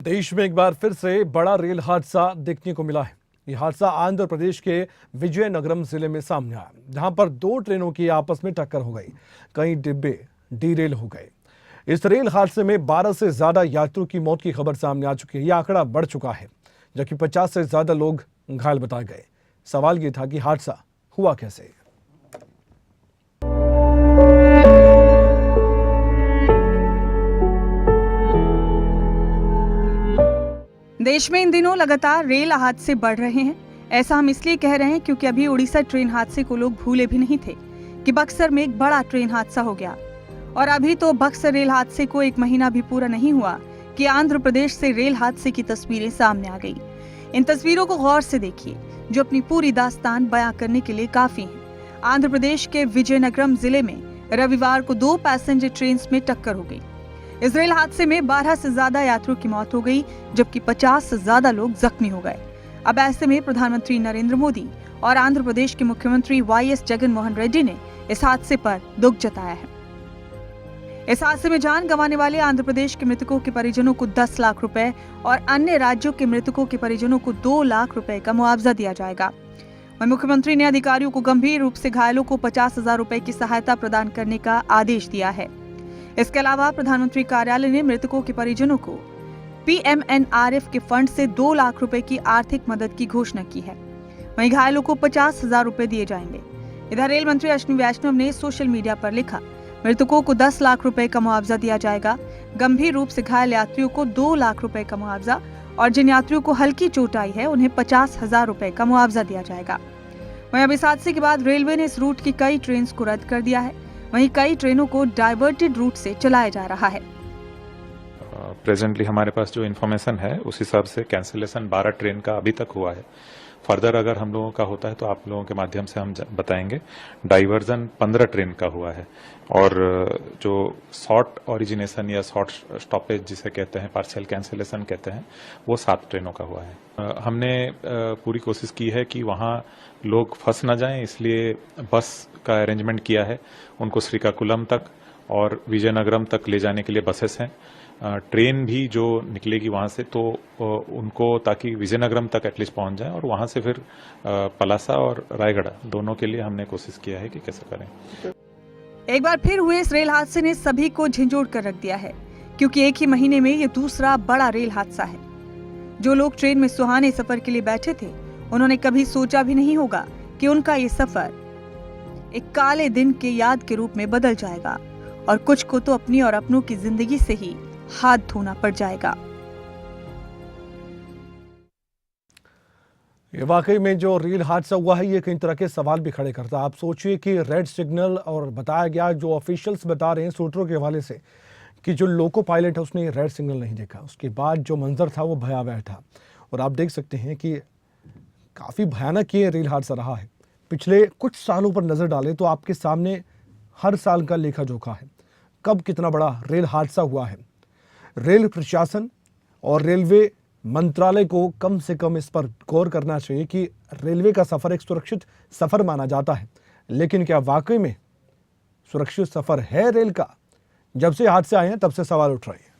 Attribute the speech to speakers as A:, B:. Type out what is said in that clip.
A: देश में एक बार फिर से बड़ा रेल हादसा देखने को मिला है। ये हादसा आंध्र प्रदेश के विजयनगरम जिले में सामने आया, जहां पर दो ट्रेनों की आपस में टक्कर हो गई। कई डिब्बे डीरेल हो गए। इस रेल हादसे में 12 से ज्यादा यात्रियों की मौत की खबर सामने आ चुकी है। यह आंकड़ा बढ़ चुका है, जबकि 50 से ज्यादा लोग घायल बताए गए। सवाल ये था कि हादसा हुआ कैसे।
B: देश में इन दिनों लगातार रेल हादसे बढ़ रहे हैं। ऐसा हम इसलिए कह रहे हैं क्योंकि अभी उड़ीसा ट्रेन हादसे को लोग भूले भी नहीं थे कि बक्सर में एक बड़ा ट्रेन हादसा हो गया। और अभी तो बक्सर रेल हादसे को 1 महीना भी पूरा नहीं हुआ कि आंध्र प्रदेश से रेल हादसे की तस्वीरें सामने आ गई। इन तस्वीरों को गौर से देखिए, जो अपनी पूरी दास्तान बयां करने के लिए काफी है। आंध्र प्रदेश के विजयनगरम जिले में रविवार को 2 पैसेंजर ट्रेन में टक्कर हो गई। इस रेल हादसे में 12 से ज्यादा यात्रियों की मौत हो गई, जबकि 50 से ज्यादा लोग जख्मी हो गए। अब ऐसे में प्रधानमंत्री नरेंद्र मोदी और आंध्र प्रदेश के मुख्यमंत्री वाईएस जगनमोहन रेड्डी ने इस हादसे पर दुख जताया है। इस हादसे में जान गंवाने वाले आंध्र प्रदेश के मृतकों के परिजनों को 10 लाख रुपए और अन्य राज्यों के मृतकों के परिजनों को 2 लाख रुपए का मुआवजा दिया जाएगा। वहीं मुख्यमंत्री ने अधिकारियों को गंभीर रूप से घायलों को 50,000 रुपए की सहायता प्रदान करने का आदेश दिया है। इसके अलावा प्रधानमंत्री कार्यालय ने मृतकों के परिजनों को PMNRF के फंड से 2 लाख रुपए की आर्थिक मदद की घोषणा की है। वहीं घायलों को 50,000 रुपए दिए जाएंगे। इधर रेल मंत्री अश्विनी वैष्णव ने सोशल मीडिया पर लिखा, मृतकों को 10 लाख रुपए का मुआवजा दिया जाएगा। गंभीर रूप से घायल यात्रियों को 2 लाख रुपए का मुआवजा और जिन यात्रियों को हल्की चोट आई है उन्हें 50,000 रुपए का मुआवजा दिया जाएगा। वहीं अब इस हादसे के बाद रेलवे ने इस रूट की कई ट्रेन को रद्द कर दिया है। वहीं कई ट्रेनों को डाइवर्टेड रूट से चलाया जा रहा है।
C: प्रेजेंटली हमारे पास जो इन्फॉर्मेशन है उस हिसाब से कैंसिलेशन 12 ट्रेन का अभी तक हुआ है। फर्दर अगर हम लोगों का होता है तो आप लोगों के माध्यम से हम बताएंगे। डाइवर्जन 15 ट्रेन का हुआ है और जो शॉर्ट ओरिजिनेशन या शॉर्ट स्टॉपेज जिसे कहते हैं, पार्शियल कैंसिलेशन कहते हैं, वो 7 ट्रेनों का हुआ है। हमने पूरी कोशिश की है कि वहाँ लोग फंस ना जाएं, इसलिए बस का अरेंजमेंट किया है। उनको श्रीकाकुलम तक और विजयनगरम तक ले जाने के लिए बसेस हैं। ट्रेन भी जो निकलेगी वहां से तो उनको ताकि विजयनगरम तक एटलीस्ट पहुंच जाए और वहां से फिर पलासा और रायगढ़ दोनों के लिए हमने कोशिश किया है कि कैसे करें।
B: एक बार फिर हुए इस रेल हादसे ने सभी को झंझोड़ कर रख दिया है, क्योंकि एक ही महीने में ये दूसरा बड़ा रेल हादसा है। जो लोग ट्रेन में सुहाने सफर के लिए बैठे थे, उन्होंने कभी सोचा भी नहीं होगा कि उनका ये सफर एक काले दिन के याद के रूप में बदल जाएगा और कुछ को तो अपनी और अपनों की जिंदगी से ही हाथ धोना पड़ जाएगा।
A: ये वाकई में जो रेल हादसा हुआ है, ये कई तरह के सवाल भी खड़े करता है। आप सोचिए कि रेड सिग्नल और बताया गया, जो ऑफिशियल्स बता रहे हैं सूत्रों के हवाले से, कि जो लोको पायलट है उसने रेड सिग्नल नहीं देखा। उसके बाद जो मंजर था वो भयावह था। और आप देख सकते हैं कि काफ़ी भयानक ये रेल हादसा रहा है। पिछले कुछ सालों पर नज़र डालें तो आपके सामने हर साल का लेखा जोखा है, कब कितना बड़ा रेल हादसा हुआ है। रेल प्रशासन और रेलवे मंत्रालय को कम से कम इस पर गौर करना चाहिए कि रेलवे का सफ़र एक सुरक्षित सफ़र माना जाता है, लेकिन क्या वाकई में सुरक्षित सफ़र है रेल का? जब से हादसे आए हैं तब से सवाल उठ रहे हैं।